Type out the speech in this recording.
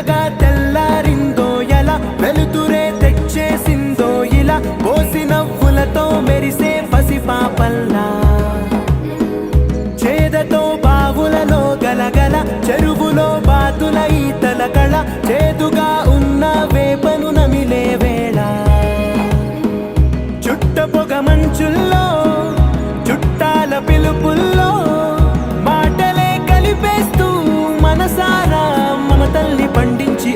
మెల్లగా తెల్లారిందో ఎలా వెలుతురే తెచ్చేసిందో ఇలా పోసి నవ్వులతో మెరిసే పసిపాపల్లా చేదతో బావులలో గలగల చెరువులో బాతుల ఈతల కళ చేదుగా ఉన్న వేపను నమిలే వేళ చుట్ట పొగ మంచుల్లో చుట్టాల పిలుపుల్లో మాటలే కలిపేస్తూ మనసారా మమతల్ని పండించి